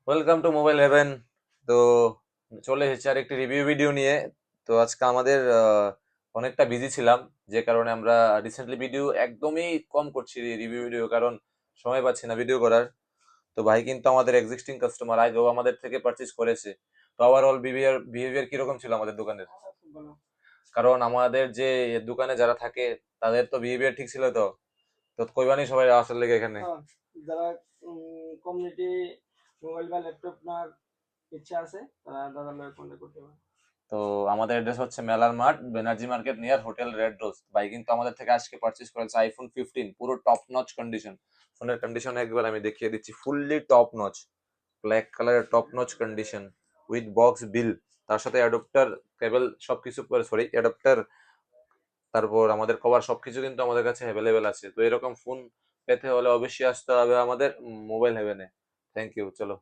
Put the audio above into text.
Welcome to mobile haven. তো চলে এসেছি আর একটি রিভিউ ভিডিও নিয়ে। তো আজকে আমাদের অনেকটা বিজি ছিলাম, যে কারণে আমরা রিসেন্টলি ভিডিও একদমই কম করছি, রিভিউ ভিডিও, কারণ সময় পাচ্ছি না ভিডিও করার। তো ভাই কিন্তু আমাদের এক্সিস্টিং কাস্টমার, আগেও আমাদের থেকে পারচেজ করেছে। তো ওভারঅল বিহেভিয়ার কিরকম ছিল আমাদের দোকানের? কারণ আমাদের যে দোকানে যারা থাকে তাদের তো বিহেভিয়ার ঠিক ছিল। তো তো কইবানি সবাই আসলে লেগে এখানে। যারা কমিউনিটি মোবাইল বা ল্যাপটপ নেওয়ার ইচ্ছা আছে তারা দাদার লগে কন্ট্যাক্ট করতে পারে। তো আমাদের অ্যাড্রেস হচ্ছে মেলার মাঠ, Banerjee market near hotel red rose. ভাই কিন্তু আমাদের থেকে আজকে পারচেজ করেছে আইফোন 15, পুরো টপ নচ কন্ডিশন। ফোনের কন্ডিশন একবার আমি দেখিয়ে দিচ্ছি, ফুললি টপ নচ, ব্ল্যাক কালারের top notch condition, with box bill, তার সাথে অ্যাডাপ্টার, কেবল সবকিছু, সরি অ্যাডাপ্টার, তারপর আমাদের কভার, সবকিছু কিন্তু আমাদের কাছে অ্যাভেলেবেল আছে। তো এরকম ফোন পেতে হলে অবশ্যই আসতে হবে আমাদের মোবাইল হেভেনে। থ্যাংক ইউ, চলো।